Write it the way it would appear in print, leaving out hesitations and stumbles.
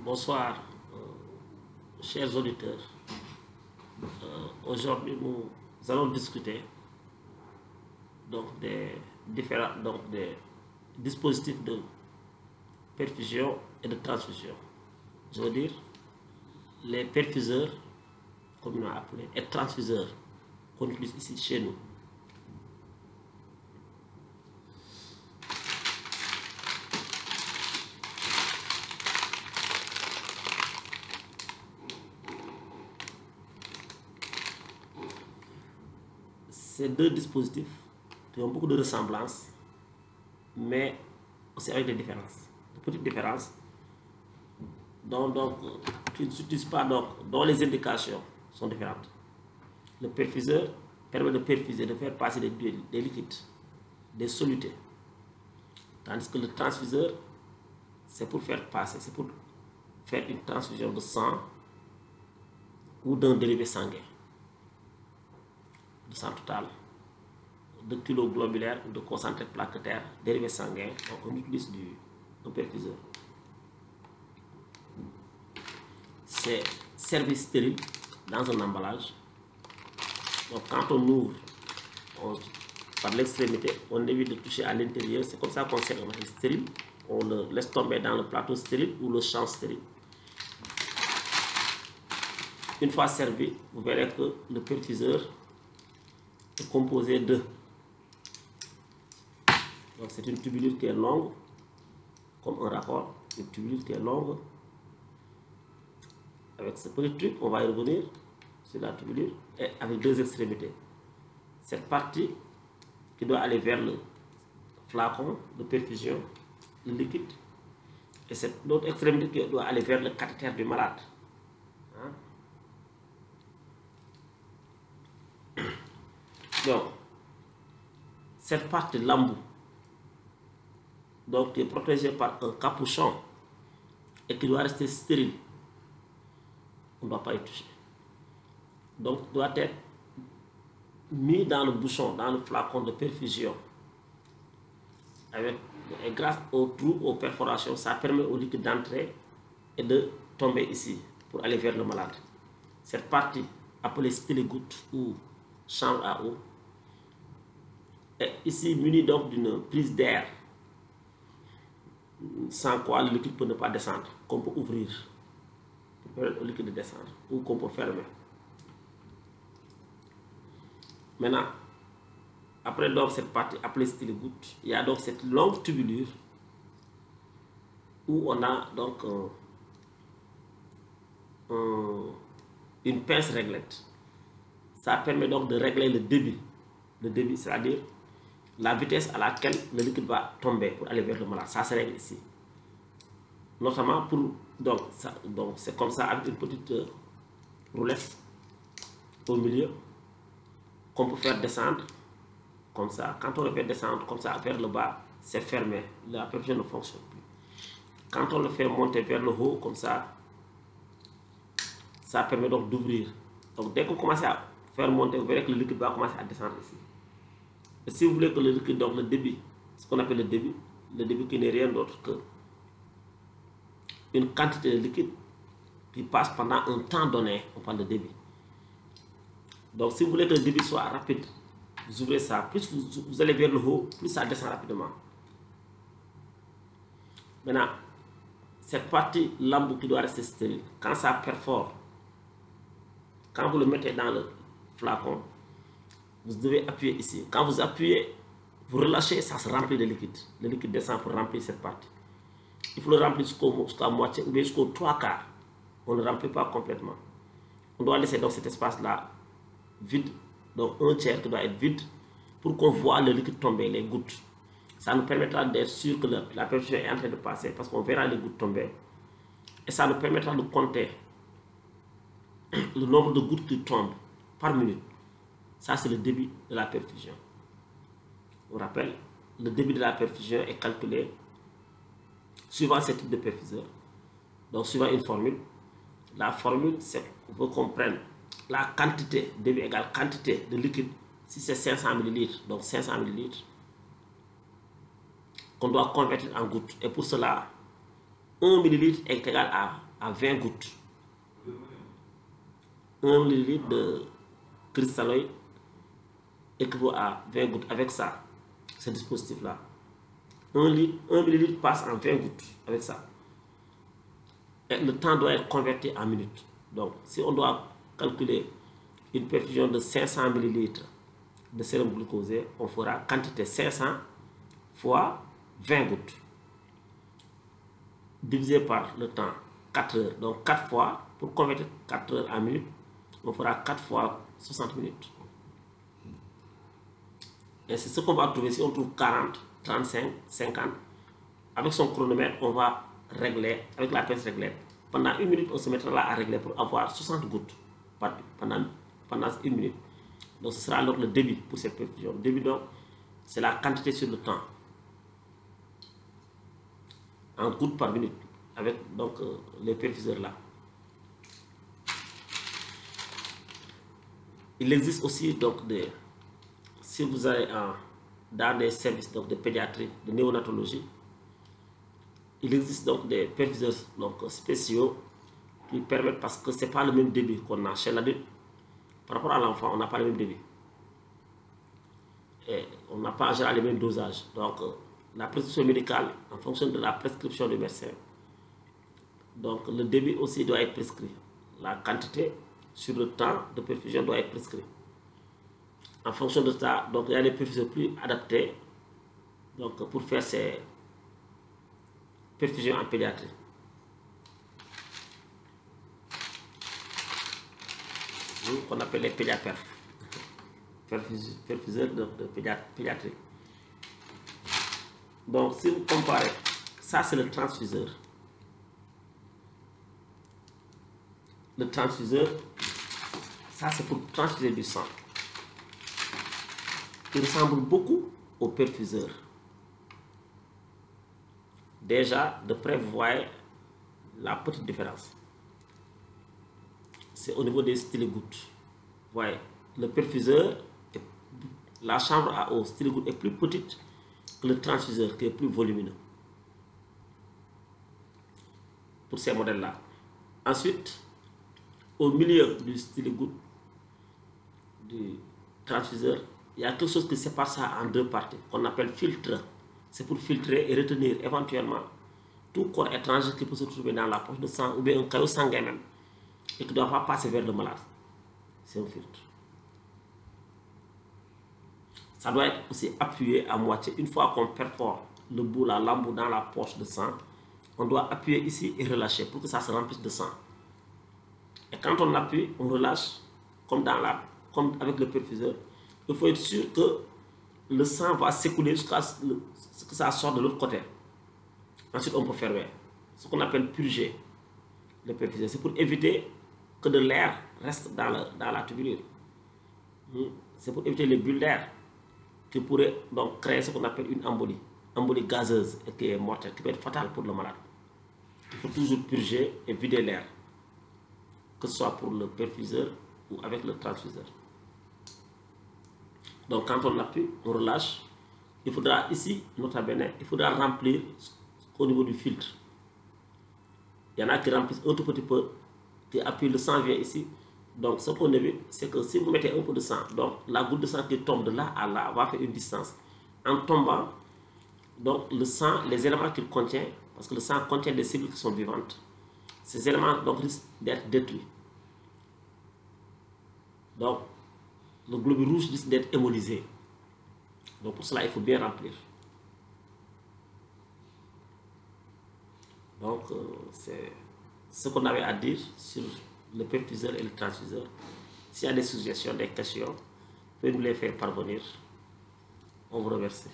Bonsoir, chers auditeurs. Aujourd'hui, nous allons discuter des différents des dispositifs de perfusion et de transfusion. Je veux dire les perfuseurs, comme on a appelé, et transfuseurs qu'on utilise ici chez nous. Ces deux dispositifs qui ont beaucoup de ressemblances, mais aussi avec des différences, de petites différences, qui ne s'utilisent pas, dont les indications sont différentes. Le perfuseur permet de perfuser, de faire passer des liquides, des solutés, tandis que le transfuseur, c'est pour faire passer, c'est pour faire une transfusion de sang ou d'un dérivé sanguin, de sang total, de kilos globulaires ou de concentré plaquettaire, dérivé sanguin. Donc on utilise un perfuseur. C'est servi stérile dans un emballage. Donc quand on ouvre par l'extrémité, on évite de toucher à l'intérieur. C'est comme ça qu'on sert un stérile. On le laisse tomber dans le plateau stérile ou le champ stérile. Une fois servi, vous verrez que le perfuseur est composé de... Donc c'est une tubulure qui est longue, comme un raccord, une tubulure qui est longue. Avec ce petit truc, on va y revenir sur la tubulure, et avec deux extrémités. Cette partie qui doit aller vers le flacon de perfusion, le liquide, et cette autre extrémité qui doit aller vers le cathéter du malade. Donc, cette partie l'embout, donc qui est protégée par un capuchon et qui doit rester stérile, on ne doit pas y toucher. Donc, doit être mis dans le bouchon, dans le flacon de perfusion. Et grâce aux trous, aux perforations, ça permet au liquide d'entrer et de tomber ici pour aller vers le malade. Cette partie, appelée stélégoutte ou chambre à eau, est ici munie donc d'une prise d'air, sans quoi le liquide peut ne pas descendre, qu'on peut ouvrir pour permettre au liquide de descendre, ou qu'on peut fermer. Maintenant, après donc cette partie appelée stélégoutte, il y a donc cette longue tubulure où on a donc une pince réglette. Ça permet donc de régler le débit. Le débit, c'est-à-dire la vitesse à laquelle le liquide va tomber pour aller vers le malade. Ça se règle ici. Notamment pour... Donc c'est comme ça, avec une petite roulette au milieu, qu'on peut faire descendre comme ça. Quand on le fait descendre comme ça vers le bas, c'est fermé. La perfusion ne fonctionne plus. Quand on le fait monter vers le haut comme ça permet donc d'ouvrir. Donc dès qu'on commence à faire monter, vous verrez que le liquide va commencer à descendre ici. Et si vous voulez que le liquide, donc le débit, ce qu'on appelle le débit qui n'est rien d'autre que une quantité de liquide qui passe pendant un temps donné, on parle de débit. Donc si vous voulez que le débit soit rapide, vous ouvrez ça, plus vous allez vers le haut, plus ça descend rapidement. Maintenant, cette partie l'embout qui doit rester stérile, quand ça perfore, quand vous le mettez dans le flacon, vous devez appuyer ici. Quand vous appuyez, vous relâchez, ça se remplit de liquide. Le liquide descend pour remplir cette partie. Il faut le remplir jusqu'à moitié ou bien jusqu'au 3/4. On ne remplit pas complètement. On doit laisser donc cet espace-là vide, donc un tiers qui doit être vide, pour qu'on voit le liquide tomber, les gouttes. Ça nous permettra d'être sûr que la perfusion est en train de passer, parce qu'on verra les gouttes tomber. Et ça nous permettra de compter le nombre de gouttes qui tombent par minute. Ça, c'est le débit de la perfusion. On rappelle, le débit de la perfusion est calculé suivant ce type de perfuseur. Donc, suivant une formule. La formule, c'est qu'on prenne la quantité, débit égale quantité de liquide. Si c'est 500 ml, donc 500 ml, qu'on doit convertir en gouttes. Et pour cela, 1 ml est égal à à 20 gouttes. 1 ml de cristalloïd équivaut à 20 gouttes. Avec ça, ce dispositif-là, 1 ml passe en 20 gouttes avec ça. Et le temps doit être converti en minutes. Donc, si on doit calculer une perfusion de 500 ml de sérum glucosé, on fera quantité 500 fois 20 gouttes divisé par le temps 4 heures. Donc 4 fois, pour convertir 4 heures en minutes, on fera 4 fois 60 minutes. Et c'est ce qu'on va trouver. Si on trouve 40, 35, 50, avec son chronomètre, on va régler, avec la pince réglée. Pendant 1 minute, on se mettra là à régler pour avoir 60 gouttes pendant 1 minute. Donc ce sera alors le débit pour cette perfusion. Le débit, donc, c'est la quantité sur le temps, en gouttes par minute, avec donc les perfuseurs là. Il existe aussi donc des, si vous allez dans des services donc de pédiatrie, de néonatologie, il existe donc des perfuseurs donc spéciaux qui permettent, parce que c'est pas le même débit qu'on a chez l'adulte. Par rapport à l'enfant, on n'a pas le même débit. Et on n'a pas en général les mêmes dosages. Donc, la prescription médicale, en fonction de la prescription du médecin, donc le débit aussi doit être prescrit. La quantité sur le temps de perfusion doit être prescrit. En fonction de ça, donc il y a des perfuseurs plus adaptés donc, pour faire ces perfusions en pédiatrie. Qu'on appelle les pédiaperf, perfuseurs de pédiatrie. Donc si vous comparez, ça c'est le transfuseur. Le transfuseur, ça c'est pour transfuser du sang. Il ressemble beaucoup au perfuseur. Déjà, de près, vous voyez la petite différence. C'est au niveau des styles-gouttes. Vous voyez, le perfuseur, la chambre à eau styles-gouttes est plus petite que le transfuseur qui est plus volumineux. Pour ces modèles-là. Ensuite, au milieu du styles-gouttes du transfuseur, il y a quelque chose qui sépare ça en deux parties, qu'on appelle filtre. C'est pour filtrer et retenir éventuellement tout corps étranger qui peut se trouver dans la poche de sang ou bien un caillot sanguin même, et qui ne doit pas passer vers le malade. C'est un filtre. Ça doit être aussi appuyé à moitié. Une fois qu'on perfore le bout, la lambeau dans la poche de sang, on doit appuyer ici et relâcher pour que ça se remplisse de sang. Et quand on appuie, on relâche comme avec le perfuseur. Il faut être sûr que le sang va s'écouler jusqu'à ce que ça sorte de l'autre côté. Ensuite, on peut fermer. Ce qu'on appelle purger le perfuseur. C'est pour éviter que de l'air reste dans la tubulure. C'est pour éviter les bulles d'air qui pourraient donc créer ce qu'on appelle une embolie gazeuse et qui est mortelle, qui peut être fatale pour le malade. Il faut toujours purger et vider l'air, que ce soit pour le perfuseur ou avec le transfuseur. Donc quand on appuie, on relâche. Il faudra ici, notamment, il faudra remplir au niveau du filtre. Il y en a qui remplissent un tout petit peu, qui appuient, le sang vient ici. Donc ce qu'on évite, c'est que si vous mettez un peu de sang, donc la goutte de sang qui tombe de là à là va faire une distance. En tombant, donc le sang, les éléments qu'il contient, parce que le sang contient des cellules qui sont vivantes, ces éléments donc risquent d'être détruits. Donc le globule rouge risque d'être hémolysé. Donc pour cela, il faut bien remplir. Donc c'est ce qu'on avait à dire sur le perfuseur et le transfuseur. S'il y a des suggestions, des questions, vous pouvez nous les faire parvenir. On vous remercie.